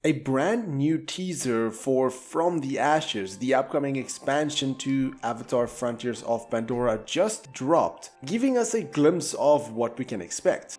A brand new teaser for From the Ashes, the upcoming expansion to Avatar Frontiers of Pandora, just dropped, giving us a glimpse of what we can expect.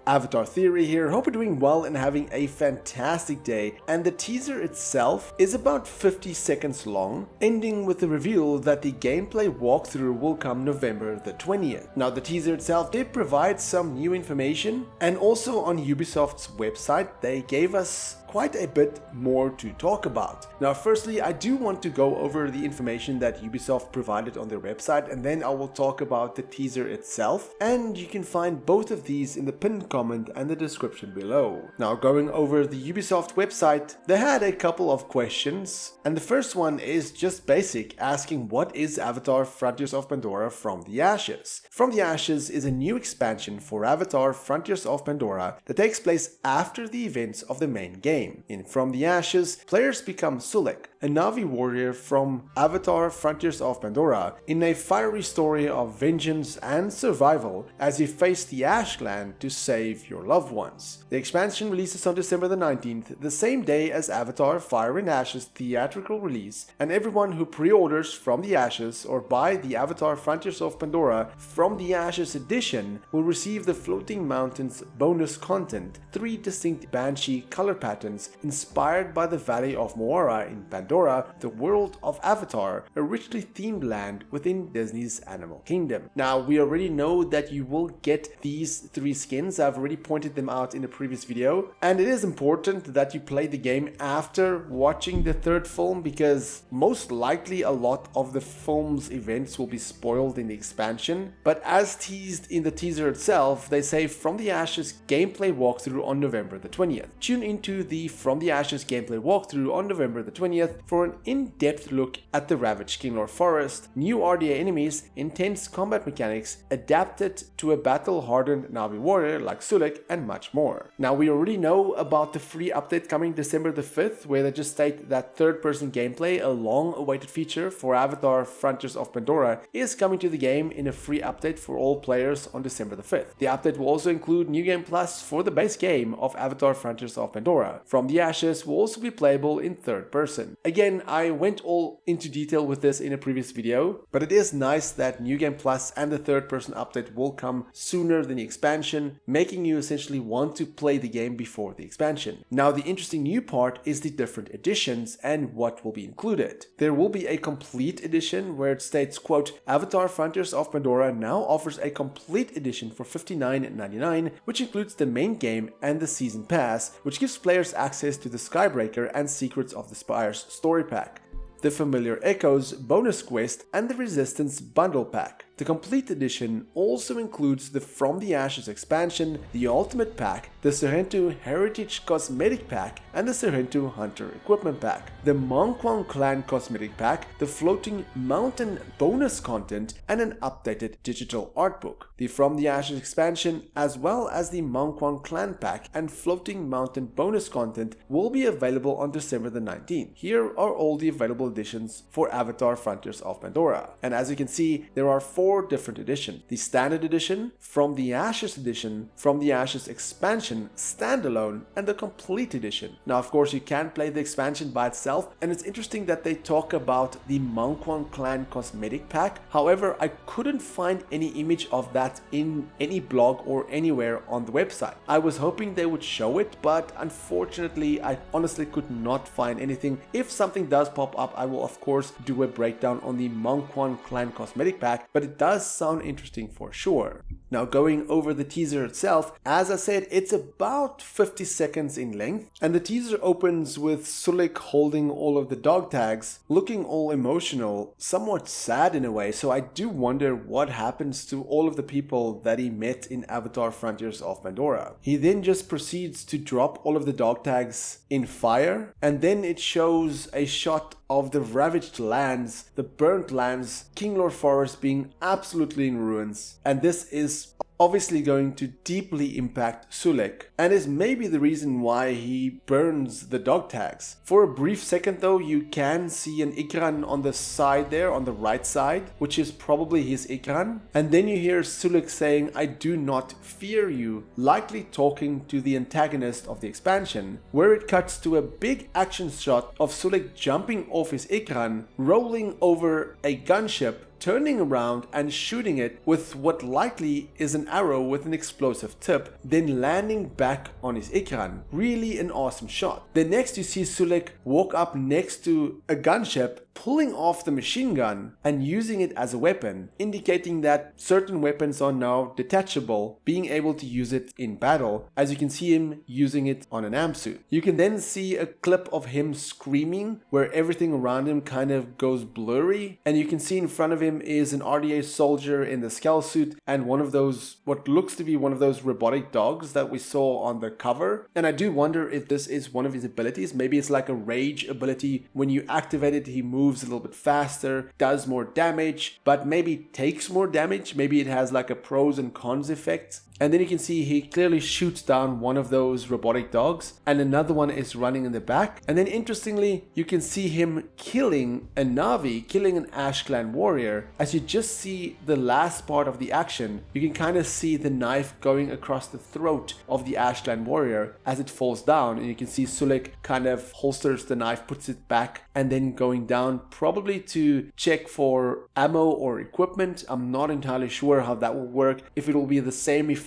Avatar Theory here, hope you're doing well and having a fantastic day, and the teaser itself is about 50 seconds long, ending with the reveal that the gameplay walkthrough will come November the 20th. Now the teaser itself did provide some new information, and also on Ubisoft's website they gave us quite a bit more to talk about. Now firstly, I do want to go over the information that Ubisoft provided on their website, and then I will talk about the teaser itself, and you can find both of these in the pinned comment and the description below. Now going over the Ubisoft website, they had a couple of questions, and the first one is just basic, asking what is Avatar Frontiers of Pandora From the Ashes? From the Ashes is a new expansion for Avatar Frontiers of Pandora that takes place after the events of the main game. In From the Ashes, players become Sulek, a Na'vi warrior from Avatar Frontiers of Pandora, in a fiery story of vengeance and survival as you face the Ashland to save your loved ones. The expansion releases on December the 19th, the same day as Avatar Fire and Ashes theatrical release, and everyone who pre-orders From the Ashes or buy the Avatar Frontiers of Pandora From the Ashes edition will receive the Floating Mountains bonus content, 3 distinct Banshee color patterns inspired by the Valley of Moara in Pandora, the world of Avatar, a richly themed land within Disney's Animal Kingdom. Now, we already know that you will get these 3 skins. I've already pointed them out in a previous video, and it is important that you play the game after watching the 3rd film, because most likely a lot of the film's events will be spoiled in the expansion. But as teased in the teaser itself, they say From the Ashes gameplay walkthrough on November the 20th. Tune into the From the Ashes gameplay walkthrough on November the 20th for an in-depth look at the ravaged Kinglor Forest, new RDA enemies, intense combat mechanics adapted to a battle-hardened Na'vi warrior like Sulek, and much more. Now we already know about the free update coming December the 5th, where they just state that third-person gameplay, a long-awaited feature for Avatar Frontiers of Pandora, is coming to the game in a free update for all players on December the 5th. The update will also include New Game Plus for the base game of Avatar Frontiers of Pandora. From the Ashes will also be playable in 3rd person. Again, I went all into detail with this in a previous video, but it is nice that New Game Plus and the 3rd person update will come sooner than the expansion, making you essentially want to play the game before the expansion. Now the interesting new part is the different editions and what will be included. There will be a complete edition where it states, quote, Avatar Frontiers of Pandora now offers a complete edition for $59.99, which includes the main game and the season pass, which gives players access to the Skybreaker and Secrets of the Spire's story pack, the Familiar Echoes bonus quest, and the Resistance bundle pack. The complete edition also includes the From the Ashes expansion, the Ultimate Pack, the Serhentu Heritage Cosmetic Pack, and the Serhentu Hunter Equipment Pack, the Mangkwang Clan Cosmetic Pack, the Floating Mountain bonus content, and an updated digital art book. The From the Ashes expansion, as well as the Mangkwang Clan Pack and Floating Mountain bonus content, will be available on December the 19th. Here are all the available editions for Avatar Frontiers of Pandora. And as you can see, there are 4 different editions: the Standard Edition, From the Ashes Edition, From the Ashes Expansion, Standalone, and the Complete Edition. Now of course you can play the expansion by itself, and it's interesting that they talk about the Mangkwang Clan Cosmetic Pack. However, I couldn't find any image of that in any blog or anywhere on the website. I was hoping they would show it, but unfortunately I honestly could not find anything. If something does pop up, I will of course do a breakdown on the Mangkwang Clan Cosmetic Pack, but it does sound interesting for sure. Now going over the teaser itself, as I said, it's about 50 seconds in length, and the teaser opens with Sulek holding all of the dog tags, looking all emotional, somewhat sad in a way, so I do wonder what happens to all of the people that he met in Avatar Frontiers of Pandora. He then just proceeds to drop all of the dog tags in fire, and then it shows a shot of the ravaged lands, the burnt lands, Kinglor Forest being absolutely in ruins, and this is obviously going to deeply impact Sulek, and is maybe the reason why he burns the dog tags. For a brief second though, you can see an Ikran on the side there, on the right side, which is probably his Ikran, and then you hear Sulek saying, "I do not fear you," likely talking to the antagonist of the expansion, where it cuts to a big action shot of Sulek jumping off his Ikran, rolling over a gunship, turning around and shooting it with what likely is an arrow with an explosive tip, then landing back on his Ikran. Really an awesome shot. Then next you see Sulek walk up next to a gunship, pulling off the machine gun and using it as a weapon, indicating that certain weapons are now detachable, being able to use it in battle, as you can see him using it on an amp suit. You can then see a clip of him screaming where everything around him kind of goes blurry, and you can see in front of him is an RDA soldier in the skull suit and one of those, what looks to be one of those robotic dogs that we saw on the cover. And I do wonder if this is one of his abilities. Maybe it's like a rage ability. When you activate it, he moves a little bit faster, does more damage, but maybe takes more damage. Maybe it has like a pros and cons effect. And then you can see he clearly shoots down one of those robotic dogs and another one is running in the back. And then interestingly, you can see him killing a Na'vi, killing an Ash Clan warrior. As you just see the last part of the action, you can kind of see the knife going across the throat of the Ash Clan warrior as it falls down. And you can see Sulek kind of holsters the knife, puts it back, and then going down probably to check for ammo or equipment. I'm not entirely sure how that will work, if it will be the same effect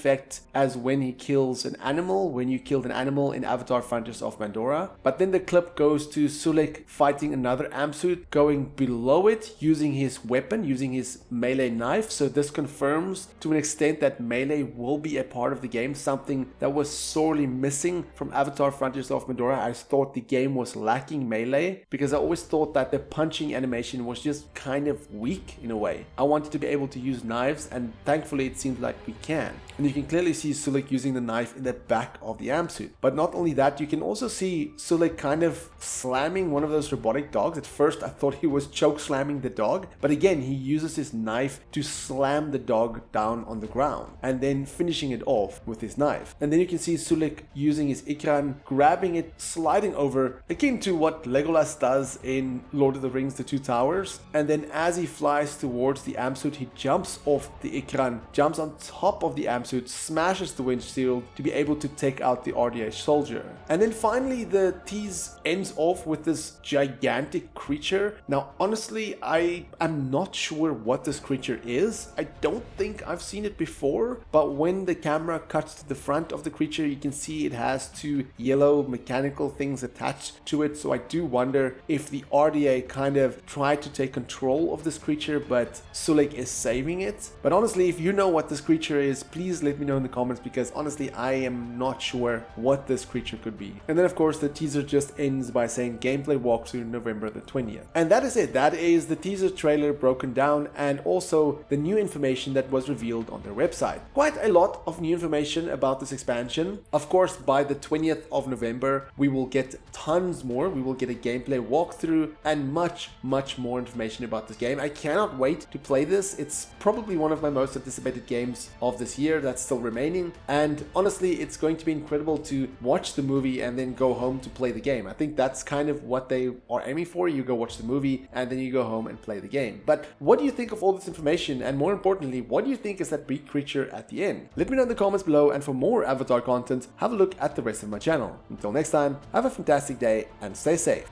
as when he kills an animal, when you killed an animal in Avatar Frontiers of Pandora. But then the clip goes to Sulek fighting another amp suit, going below it, using his weapon, using his melee knife. So this confirms to an extent that melee will be a part of the game, something that was sorely missing from Avatar Frontiers of Pandora. I thought the game was lacking melee because I always thought that the punching animation was just kind of weak in a way. I wanted to be able to use knives, and thankfully it seems like we can. And you can clearly see Sulek using the knife in the back of the amp suit. But not only that, you can also see Sulek kind of slamming one of those robotic dogs. At first I thought he was choke slamming the dog, but again he uses his knife to slam the dog down on the ground and then finishing it off with his knife. And then you can see Sulek using his Ikran, grabbing it, sliding over, akin to what Legolas does in Lord of the Rings The Two Towers. And then as he flies towards the amp suit, he jumps off the Ikran, jumps on top of the amp suit, smashes the windshield to be able to take out the RDA soldier. And then finally the tease ends off with this gigantic creature. Now honestly, I am not sure what this creature is. I don't think I've seen it before, but when the camera cuts to the front of the creature, you can see it has two yellow mechanical things attached to it. So I do wonder if the RDA kind of tried to take control of this creature, but Sulek is saving it. But honestly, if you know what this creature is, please let me know in the comments, because honestly I am not sure what this creature could be. And then of course the teaser just ends by saying gameplay walkthrough November the 20th. And that is it. That is the teaser trailer broken down, and also the new information that was revealed on their website. Quite a lot of new information about this expansion. Of course, by the 20th of November we will get tons more. We will get a gameplay walkthrough and much more information about this game. I cannot wait to play this. It's probably one of my most anticipated games of this year that's still remaining, and honestly it's going to be incredible to watch the movie and then go home to play the game. I think that's kind of what they are aiming for. You go watch the movie and then you go home and play the game. But what do you think of all this information, and more importantly, what do you think is that big creature at the end? Let me know in the comments below, and for more Avatar content, have a look at the rest of my channel. Until next time, have a fantastic day and stay safe.